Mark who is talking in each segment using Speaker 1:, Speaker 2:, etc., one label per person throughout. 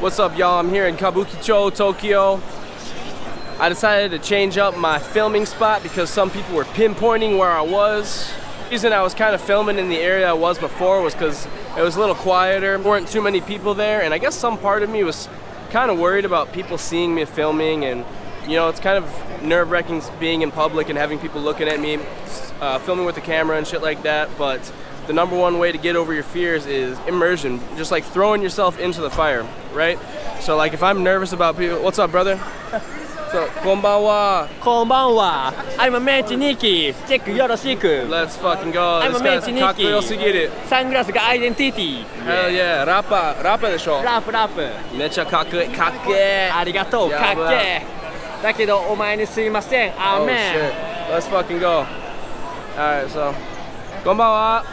Speaker 1: What's up, y'all? I'm here in Kabukicho, Tokyo. I decided to change up my filming spot because some people were pinpointing where I was. The reason I was kind of filming in the area I was before was because it was a little quieter. There weren't too many people there, and I guess some part of me was kind of worried about people seeing me filming, and you know, it's kind of nerve-wracking being in public and having people looking at me, filming with the camera and shit like that, but the number one way to get over your fears is immersion, just like throwing yourself into the fire, right? So like if I'm nervous about people, what's up, brother? So, konbanwa.
Speaker 2: Konbanwa. I'm a Menchi Nikki. Check yoroshiku.
Speaker 1: Let's fucking go.
Speaker 2: I'm a Menchi Nikki. Sunglass ga identity.
Speaker 1: Hell yeah. ラッパでしょ。
Speaker 2: ラップ。
Speaker 1: めっちゃかっけー。
Speaker 2: ありがとう。かっけー。だけどお前にすいません。アーメン。
Speaker 1: Let's fucking go. Alright, so. Konbanwa.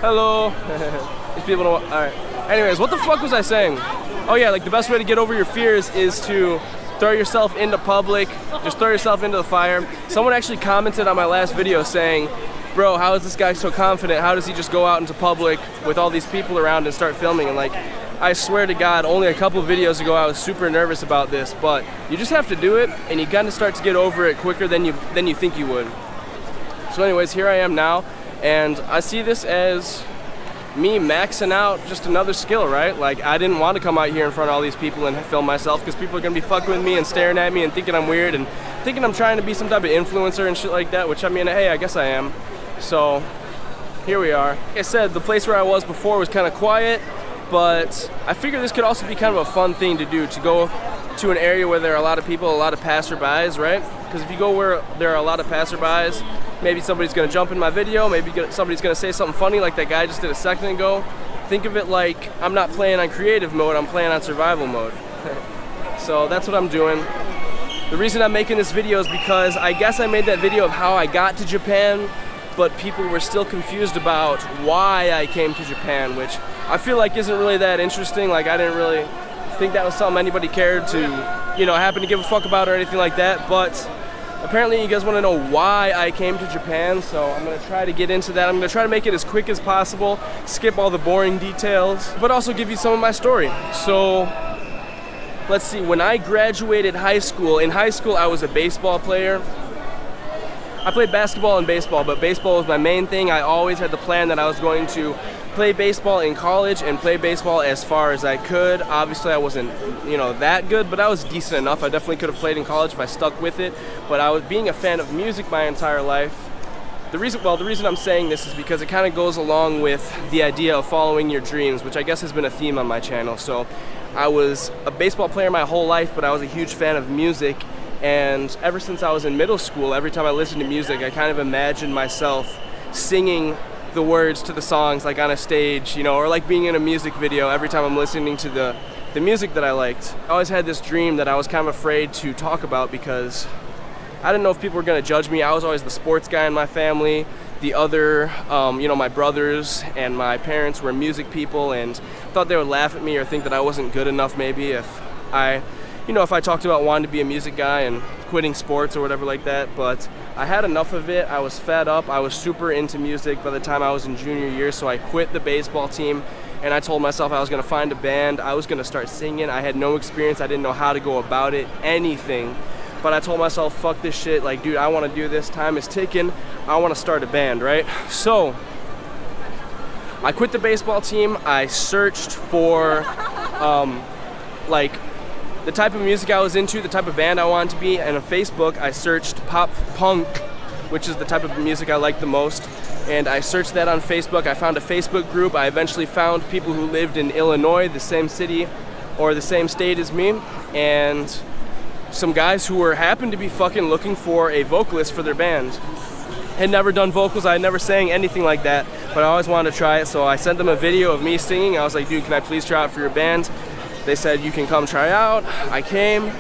Speaker 1: Hello. These people don't. Alright. Anyways, what the fuck was I saying? Oh yeah, like the best way to get over your fears is to throw yourself into public, just throw yourself into the fire. Someone actually commented on my last video saying, bro, how is this guy so confident? How does he just go out into public with all these people around and start filming? And like, I swear to God, only a couple videos ago I was super nervous about this, but you just have to do it and you kind of start to get over it quicker than you think you would. So anyways, here I am now, and I see this as me maxing out just another skill, right? Like, I didn't want to come out here in front of all these people and film myself because people are going to be fucking with me and staring at me and thinking I'm weird and thinking I'm trying to be some type of influencer and shit like that, which I mean, hey, I guess I am. So here we are. Like I said, the place where I was before was kind of quiet, but I figured this could also be kind of a fun thing to do, to go to an area where there are a lot of people, a lot of passerbys, right? Because if you go where there are a lot of passerbys, maybe somebody's gonna jump in my video, maybe somebody's gonna say something funny like that guy just did a second ago. Think of it like I'm not playing on creative mode, I'm playing on survival mode. So that's what I'm doing. The reason I'm making this video is because I guess I made that video of how I got to Japan, but people were still confused about why I came to Japan, which I feel like isn't really that interesting. Like, I didn't really think that was something anybody cared to, you know, happen to give a fuck about or anything like that, but apparently you guys want to know why I came to Japan, so I'm going to try to get into that. I'm going to try to make it as quick as possible, skip all the boring details, but also give you some of my story. So, let's see, when I graduated high school, in high school I was a baseball player. I played basketball and baseball, but baseball was my main thing. I always had the plan that I was going to play baseball in college and play baseball as far as I could. Obviously I wasn't, you know, that good, but I was decent enough. I definitely could have played in college if I stuck with it, but I was being a fan of music my entire life. The reason I'm saying this is because it kind of goes along with the idea of following your dreams, which I guess has been a theme on my channel. So I was a baseball player my whole life, but I was a huge fan of music, and ever since I was in middle school, every time I listened to music, I kind of imagined myself singing the words to the songs, like on a stage, you know, or like being in a music video every time I'm listening to the music that I liked. I always had this dream that I was kind of afraid to talk about because I didn't know if people were going to judge me. I was always the sports guy in my family. The other, you know, my brothers and my parents were music people and thought they would laugh at me or think that I wasn't good enough maybe if I talked about wanting to be a music guy and quitting sports or whatever like that, but I had enough of it. I was fed up. I was super into music by the time I was in junior year, so I quit the baseball team and I told myself I was going to find a band. I was going to start singing. I had no experience. I didn't know how to go about it, anything. But I told myself, fuck this shit. Like, dude, I want to do this. Time is ticking. I want to start a band, right? So I quit the baseball team. I searched for like the type of music I was into, the type of band I wanted to be, and on Facebook I searched pop punk, which is the type of music I like the most, and I searched that on Facebook. I found a Facebook group. I eventually found people who lived in Illinois, the same city or the same state as me, and some guys who happened to be fucking looking for a vocalist for their band. Had never done vocals, I had never sang anything like that, but I always wanted to try it, so I sent them a video of me singing. I was like, dude, can I please try out for your band? They said, you can come try out. I came.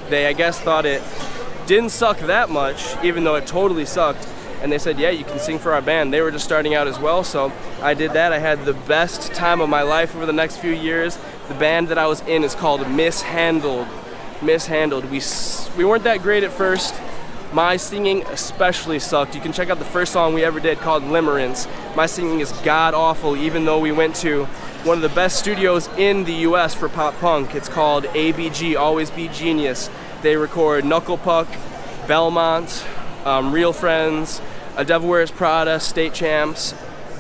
Speaker 1: They, I guess, thought it didn't suck that much, even though it totally sucked. And they said, yeah, you can sing for our band. They were just starting out as well, so I did that. I had the best time of my life over the next few years. The band that I was in is called Mishandled. We weren't that great at first. My singing especially sucked. You can check out the first song we ever did called Limerence. My singing is god-awful, even though we went to one of the best studios in the US for pop punk. It's called ABG, Always Be Genius. They record Knuckle Puck, Belmont, Real Friends, A Devil Wears Prada, State Champs,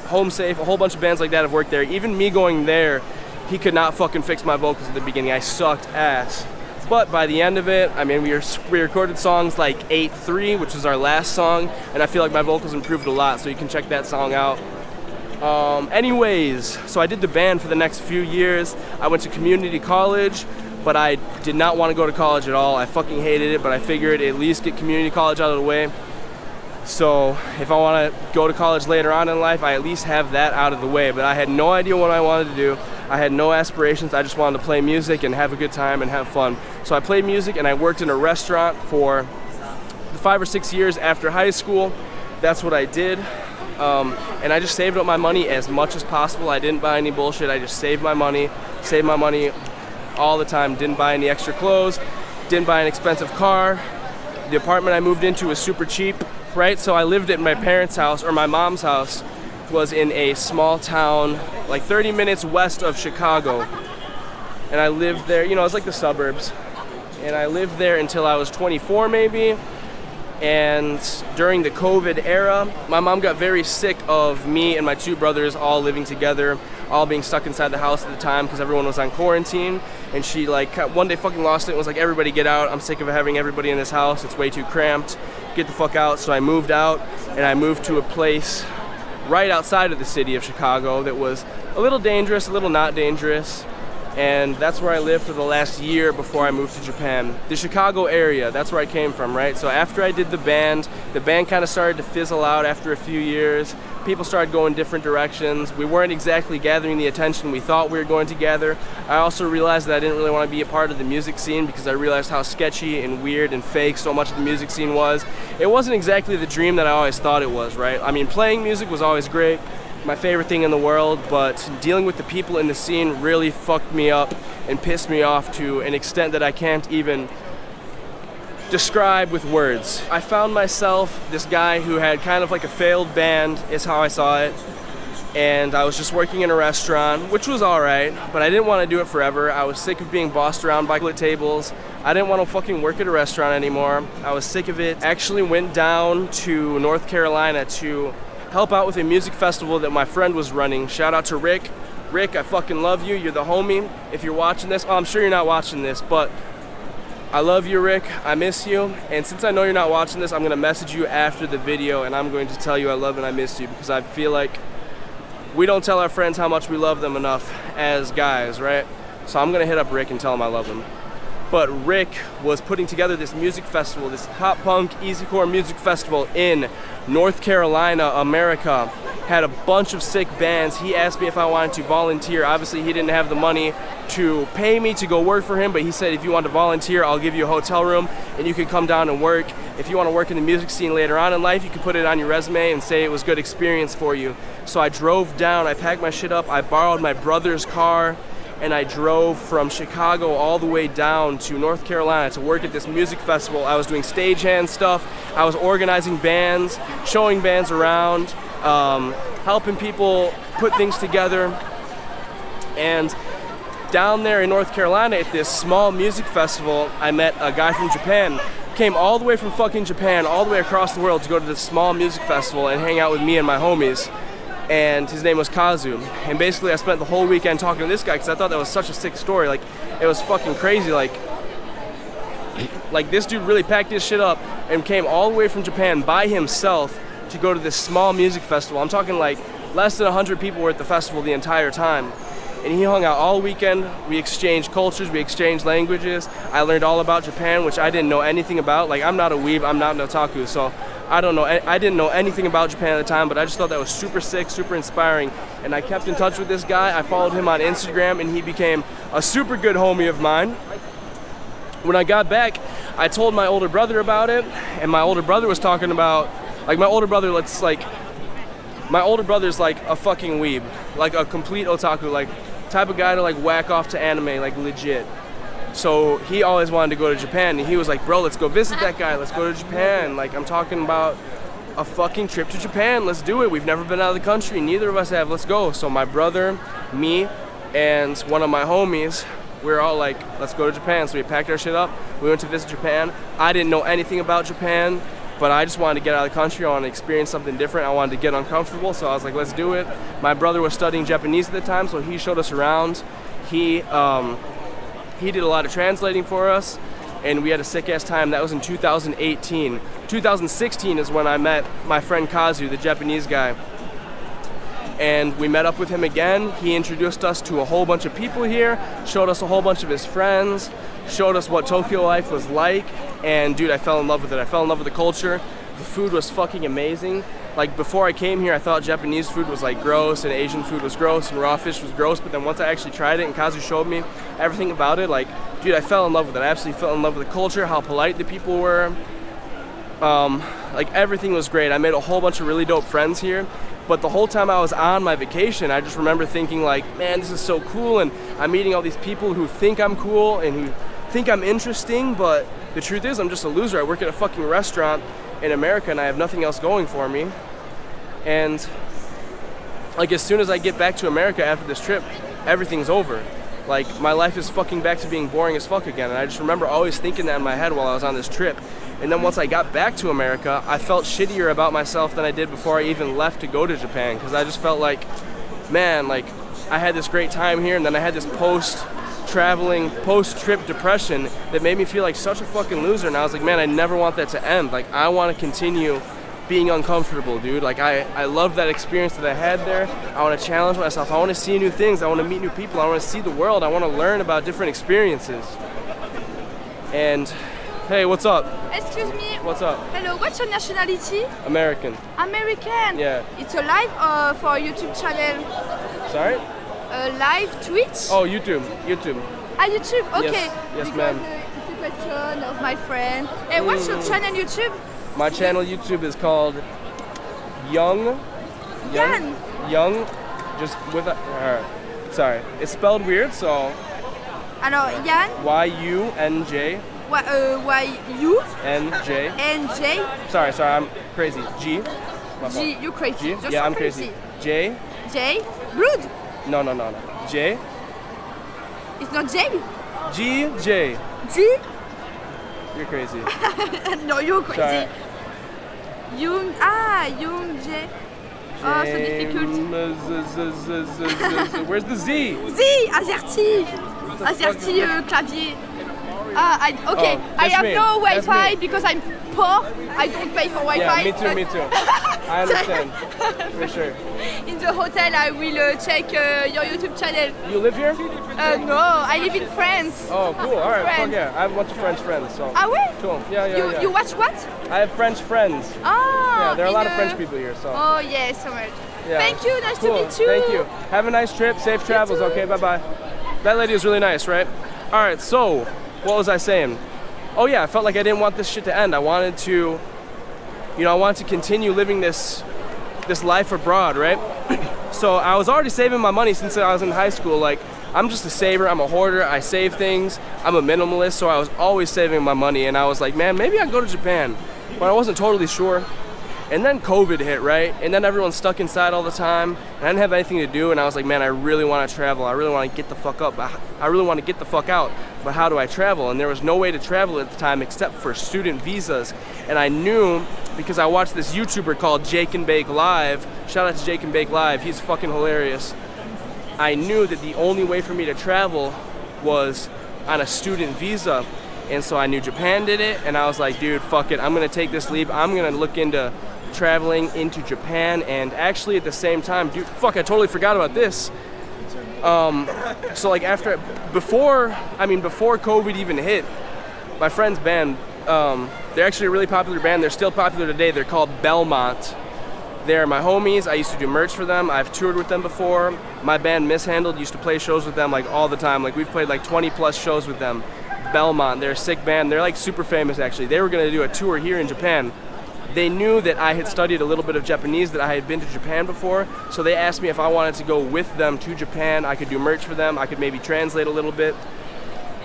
Speaker 1: Home Safe, a whole bunch of bands like that have worked there. Even me going there, he could not fucking fix my vocals at the beginning. I sucked ass. But by the end of it, I mean, we recorded songs like 8-3, which was our last song, and I feel like my vocals improved a lot, so you can check that song out. Anyways, so I did the band for the next few years. I went to community college, but I did not want to go to college at all. I fucking hated it, but I figured at least get community college out of the way. So if I want to go to college later on in life, I at least have that out of the way. But I had no idea what I wanted to do. I had no aspirations. I just wanted to play music and have a good time and have fun. So I played music and I worked in a restaurant for the 5 or 6 years after high school. That's what I did. And I just saved up my money as much as possible. I didn't buy any bullshit. I just saved my money all the time. Didn't buy any extra clothes. Didn't buy an expensive car. The apartment I moved into was super cheap. Right, so I lived at my parents' house, or my mom's house was in a small town like 30 minutes west of Chicago. And I lived there, you know, it's like the suburbs. And I lived there until I was 24 maybe. And during the COVID era, my mom got very sick of me and my 2 brothers all living together, all being stuck inside the house at the time because everyone was on quarantine. And she like one day fucking lost it and was like, everybody get out. I'm sick of having everybody in this house. It's way too cramped. Get the fuck out. So I moved out, and I moved to a place right outside of the city of Chicago that was a little dangerous, a little not dangerous. And that's where I lived for the last year before I moved to Japan. The Chicago area, that's where I came from, right? So after I did the band kind of started to fizzle out after a few years. People started going different directions. We weren't exactly gathering the attention we thought we were going to gather. I also realized that I didn't really want to be a part of the music scene because I realized how sketchy and weird and fake so much of the music scene was. It wasn't exactly the dream that I always thought it was, right? I mean, playing music was always great, my favorite thing in the world, but dealing with the people in the scene really fucked me up and pissed me off to an extent that I can't even describe with words. I found myself this guy who had kind of like a failed band, is how I saw it, and I was just working in a restaurant, which was alright, but I didn't want to do it forever. I was sick of being bossed around by tables. I didn't want to fucking work at a restaurant anymore. I was sick of it. I actually went down to North Carolina to help out with a music festival that my friend was running. Shout out to Rick. Rick, I fucking love you. You're the homie. If you're watching this, I'm sure you're not watching this, but I love you, Rick. I miss you. And since I know you're not watching this, I'm going to message you after the video and I'm going to tell you I love and I miss you, because I feel like we don't tell our friends how much we love them enough as guys, right? So I'm going to hit up Rick and tell him I love him. But Rick was putting together this music festival, this pop punk easycore music festival in North Carolina, America. Had a bunch of sick bands. He asked me if I wanted to volunteer. Obviously, he didn't have the money to pay me to go work for him, but he said, if you want to volunteer, I'll give you a hotel room and you can come down and work. If you want to work in the music scene later on in life, you can put it on your resume and say it was good experience for you. So I drove down, I packed my shit up, I borrowed my brother's car, and I drove from Chicago all the way down to North Carolina to work at this music festival. I was doing stagehand stuff, I was organizing bands, showing bands around, helping people put things together. And down there in North Carolina at this small music festival, I met a guy from Japan. Came all the way from fucking Japan, all the way across the world to go to this small music festival and hang out with me and my homies. And his name was Kazu. And basically I spent the whole weekend talking to this guy because I thought that was such a sick story. Like, it was fucking crazy. Like this dude really packed his shit up and came all the way from Japan by himself to go to this small music festival. I'm talking like less than 100 people were at the festival the entire time. And he hung out all weekend. We exchanged cultures, we exchanged languages. I learned all about Japan, which I didn't know anything about. Like, I'm not a weeb, I'm not an otaku, so I didn't know anything about Japan at the time, but I just thought that was super sick, super inspiring. And I kept in touch with this guy. I followed him on Instagram and he became a super good homie of mine. When I got back, I told my older brother about it, and my older brother was talking about, like, my older brother's like a fucking weeb, like a complete otaku, like type of guy to like whack off to anime, like legit. So he always wanted to go to Japan, and he was like, bro, let's go visit that guy, let's go to Japan. Like, I'm talking about a fucking trip to Japan, let's do it. We've never been out of the country, neither of us have, let's go. So my brother, me, and one of my homies, we were all like, let's go to Japan. So we packed our shit up. We went to visit Japan. I didn't know anything about Japan, but I just wanted to get out of the country. I wanted to experience something different. I wanted to get uncomfortable, so I was like, let's do it. My brother was studying Japanese at the time, so he showed us around. He did a lot of translating for us, and we had a sick-ass time. That was in 2018. 2016 is when I met my friend Kazu, the Japanese guy. And we met up with him again. He introduced us to a whole bunch of people here, showed us a whole bunch of his friends, showed us what Tokyo life was like, and dude, I fell in love with it. I fell in love with the culture. The food was fucking amazing. Like, before I came here, I thought Japanese food was like gross, and Asian food was gross, and raw fish was gross, but then once I actually tried it and Kazu showed me everything about it, like, dude, I fell in love with it. I absolutely fell in love with the culture, how polite the people were. Like, everything was great. I made a whole bunch of really dope friends here. But the whole time I was on my vacation, I just remember thinking like, man, this is so cool, and I'm meeting all these people who think I'm cool and who think I'm interesting, but the truth is I'm just a loser. I work at a fucking restaurant in America and I have nothing else going for me. And like, as soon as I get back to America after this trip, everything's over. Like, my life is fucking back to being boring as fuck again. And I just remember always thinking that in my head while I was on this trip. And then once I got back to America, I felt shittier about myself than I did before I even left to go to Japan, because I just felt like, man, like, I had this great time here, and then I had this post-traveling, post-trip depression that made me feel like such a fucking loser. And I was like, man, I never want that to end. Like, I want to continue being uncomfortable, dude. Like, I love that experience that I had there. I want to challenge myself. I want to see new things. I want to meet new people. I want to see the world. I want to learn about different experiences. And hey, what's up?
Speaker 3: Excuse me.
Speaker 1: What's up?
Speaker 3: Hello, what's your nationality?
Speaker 1: American.
Speaker 3: American?
Speaker 1: Yeah.
Speaker 3: It's a live for YouTube channel?
Speaker 1: Sorry?
Speaker 3: A live Twitch?
Speaker 1: Oh, YouTube. YouTube.
Speaker 3: Ah, YouTube? Okay.
Speaker 1: Yes,
Speaker 3: because,
Speaker 1: ma'am.
Speaker 3: It's a question of my friend. And what's your channel YouTube?
Speaker 1: My channel YouTube is called Young, just with a, sorry. It's spelled weird, so.
Speaker 3: Alors, Yann?
Speaker 1: Y-U-N-J.
Speaker 3: Y-U?
Speaker 1: N-J.
Speaker 3: N-J?
Speaker 1: Sorry, I'm crazy. G.
Speaker 3: G, you're crazy.
Speaker 1: G?
Speaker 3: You're
Speaker 1: Yeah,
Speaker 3: so
Speaker 1: I'm crazy. J.
Speaker 3: J? Rude?
Speaker 1: No. J.
Speaker 3: It's not J?
Speaker 1: G. J.
Speaker 3: G?
Speaker 1: You're crazy.
Speaker 3: No, you're crazy.
Speaker 1: Sorry.
Speaker 3: Young J. Oh, so difficult.
Speaker 1: Where's the Z?
Speaker 3: Z, AZERTY clavier. Okay,
Speaker 1: Oh,
Speaker 3: I have
Speaker 1: me.
Speaker 3: no
Speaker 1: That's
Speaker 3: Wi-Fi
Speaker 1: me.
Speaker 3: because I'm poor. I don't pay for Wi-Fi.
Speaker 1: Yeah, me too. I understand. For sure.
Speaker 3: In the hotel, I will check your YouTube channel.
Speaker 1: You live here?
Speaker 3: No, I live in France.
Speaker 1: Oh, cool. All right. Fuck
Speaker 3: France.
Speaker 1: yeah. I have a bunch of French friends. So.
Speaker 3: Ah ouais?
Speaker 1: Cool. Yeah.
Speaker 3: You watch what?
Speaker 1: I have French friends.
Speaker 3: Oh,
Speaker 1: Yeah, there are a lot of French people here. So.
Speaker 3: Oh yeah, so much.
Speaker 1: Yeah.
Speaker 3: Thank you. Nice
Speaker 1: Cool.
Speaker 3: to meet you.
Speaker 1: Thank you. Have a nice trip. Safe travels.
Speaker 3: too.
Speaker 1: Okay. Bye. That lady is really nice, right? All right. So, what was I saying? Oh yeah, I felt like I didn't want this shit to end. I wanted to, I wanted to continue living this life abroad, right? So I was already saving my money since I was in high school. Like, I'm just a saver, I'm a hoarder, I save things, I'm a minimalist, so I was always saving my money, and I was like, man, maybe I'd go to Japan, but I wasn't totally sure. And then COVID hit, right? And then everyone's stuck inside all the time, and I didn't have anything to do, and I was like, man, I really want to travel, I really want to get the fuck up, I really want to get the fuck out, but how do I travel? And there was no way to travel at the time except for student visas, and I knew, because I watched this YouTuber called Jake and Bake Live, shout out to Jake and Bake Live, he's fucking hilarious. I knew that the only way for me to travel was on a student visa, and so I knew Japan did it, and I was like, dude, fuck it, I'm gonna take this leap, I'm gonna look into traveling into Japan. And actually at the same time, dude, fuck, I totally forgot about this. So like before COVID even hit, my friend's band, they're actually a really popular band, they're still popular today, they're called Belmont. They're my homies, I used to do merch for them, I've toured with them before. My band Mishandled used to play shows with them like all the time, like we've played like 20 plus shows with them. Belmont, they're a sick band, they're like super famous actually. They were gonna do a tour here in Japan. They knew that I had studied a little bit of Japanese, that I had been to Japan before, so they asked me if I wanted to go with them to Japan. I could do merch for them, I could maybe translate a little bit.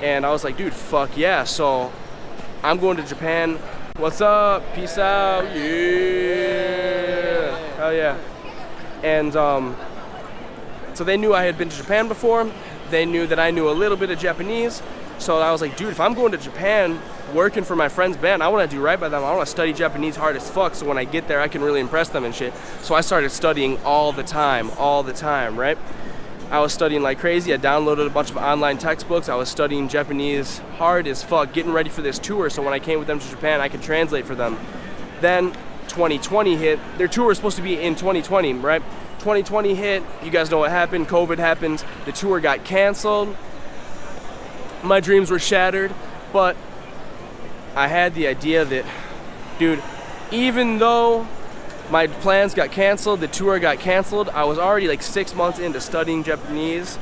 Speaker 1: And I was like, dude, fuck yeah. So I'm going to Japan. What's up? Peace out. Yeah. Hell yeah. And So they knew I had been to Japan before. They knew that I knew a little bit of Japanese. So I was like, dude, if I'm going to Japan working for my friend's band, I want to do right by them. I want to study Japanese hard as fuck, so when I get there, I can really impress them and shit. So I started studying all the time, right? I was studying like crazy. I downloaded a bunch of online textbooks. I was studying Japanese hard as fuck, getting ready for this tour, so when I came with them to Japan, I could translate for them. Then 2020 hit. Their tour was supposed to be in 2020, right? 2020 hit. You guys know what happened. COVID happened. The tour got canceled. My dreams were shattered, but I had the idea that, dude, even though my plans got canceled, the tour got canceled, I was already like 6 months into studying Japanese.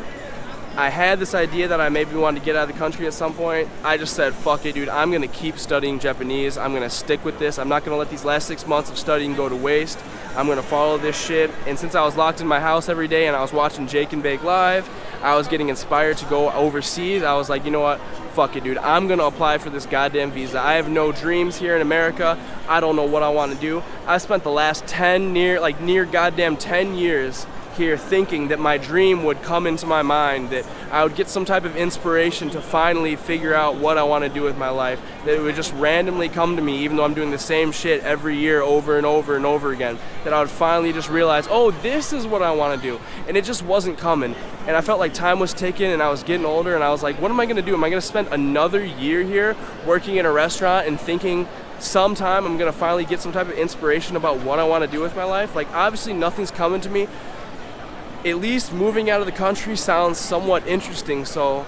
Speaker 1: I had this idea that I maybe wanted to get out of the country at some point. I just said, fuck it, dude, I'm gonna keep studying Japanese. I'm gonna stick with this. I'm not gonna let these last 6 months of studying go to waste. I'm gonna follow this shit. And since I was locked in my house every day and I was watching Jake and Bake live, I was getting inspired to go overseas. I was like, you know what? Fuck it, dude. I'm gonna apply for this goddamn visa. I have no dreams here in America. I don't know what I want to do. I spent the last near goddamn 10 years here thinking that my dream would come into my mind, that I would get some type of inspiration to finally figure out what I want to do with my life, that it would just randomly come to me even though I'm doing the same shit every year over and over and over again, that I would finally just realize, oh, this is what I want to do. And it just wasn't coming. And I felt like time was ticking and I was getting older and I was like, what am I going to do? Am I going to spend another year here working in a restaurant and thinking sometime I'm going to finally get some type of inspiration about what I want to do with my life? Like, obviously nothing's coming to me. At least moving out of the country sounds somewhat interesting, so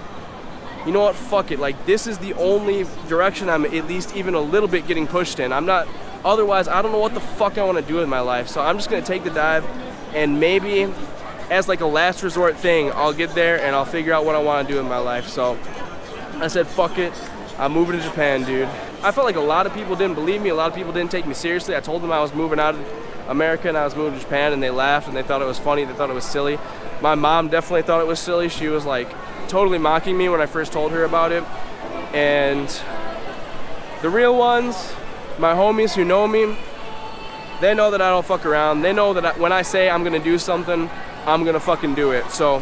Speaker 1: you know what, fuck it. Like, this is the only direction I'm at least even a little bit getting pushed in. Otherwise, I don't know what the fuck I want to do with my life, so I'm just gonna take the dive, and maybe as like a last resort thing, I'll get there and I'll figure out what I want to do with my life. So I said, fuck it, I'm moving to Japan, dude. I felt like a lot of people didn't believe me, a lot of people didn't take me seriously. I told them I was moving out of America and I was moving to Japan, and they laughed and they thought it was funny, they thought it was silly. My mom definitely thought it was silly. She was like totally mocking me when I first told her about it. And the real ones, my homies who know me, they know that I don't fuck around. They know that when I say I'm gonna do something, I'm gonna fucking do it. So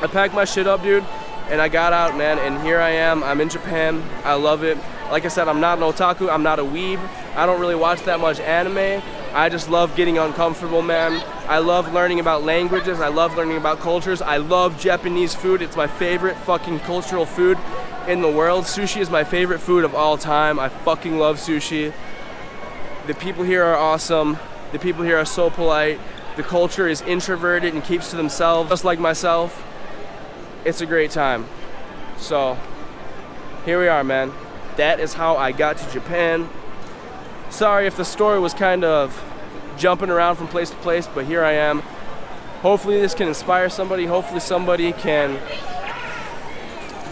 Speaker 1: I packed my shit up, dude, and I got out, man, and here I am. I'm in Japan. I love it. Like I said, I'm not an otaku, I'm not a weeb. I don't really watch that much anime. I just love getting uncomfortable, man. I love learning about languages. I love learning about cultures. I love Japanese food. It's my favorite fucking cultural food in the world. Sushi is my favorite food of all time. I fucking love sushi. The people here are awesome. The people here are so polite. The culture is introverted and keeps to themselves, just like myself. It's a great time. So, here we are, man. That is how I got to Japan. Sorry if the story was kind of jumping around from place to place, but here I am. Hopefully this can inspire somebody. Hopefully somebody can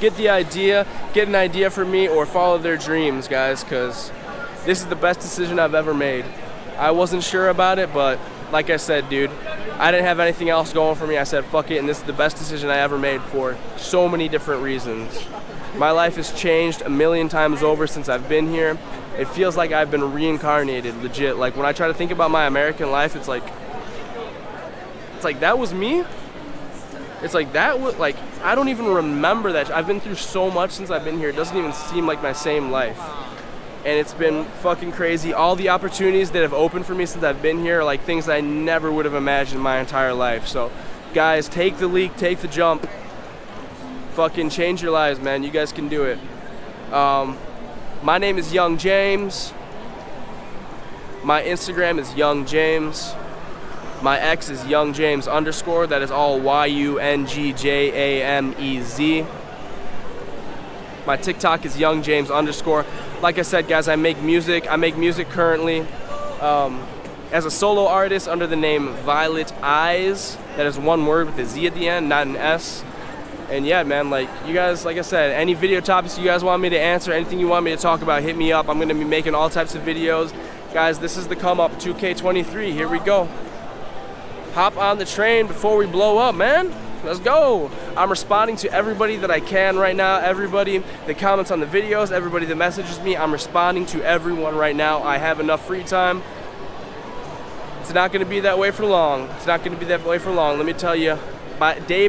Speaker 1: get an idea for me or follow their dreams, guys, because this is the best decision I've ever made. I wasn't sure about it, but like I said, dude, I didn't have anything else going for me. I said, fuck it, and this is the best decision I ever made for so many different reasons. My life has changed a million times over since I've been here. It feels like I've been reincarnated, legit. Like, when I try to think about my American life, it's like that was me? It's like that was, like, I don't even remember that. I've been through so much since I've been here. It doesn't even seem like my same life. And it's been fucking crazy. All the opportunities that have opened for me since I've been here are like things that I never would have imagined in my entire life. So, guys, take the leap, take the jump. Fucking change your lives, man. You guys can do it. My name is yungjamez. My Instagram is yungjamez. My X is yungjamez_. That is all YUNGJAMEZ. My TikTok is yungjamez_. Like I said, guys, I make music. I make music currently as a solo artist under the name Violet Eyes. That is one word with a Z at the end, not an S. And yeah, man, like, you guys, like I said, any video topics you guys want me to answer, anything you want me to talk about, hit me up. I'm going to be making all types of videos. Guys, this is the come up 2K23. Here we go. Hop on the train before we blow up, man. Let's go. I'm responding to everybody that I can right now. Everybody that comments on the videos, everybody that messages me, I'm responding to everyone right now. I have enough free time it's not gonna be that way for long. It's not gonna be that way for long. Let me tell you, by day,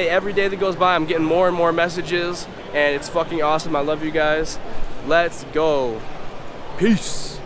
Speaker 1: every day that goes by, I'm getting more and more messages, and it's fucking awesome. I love you guys. Let's go. Peace.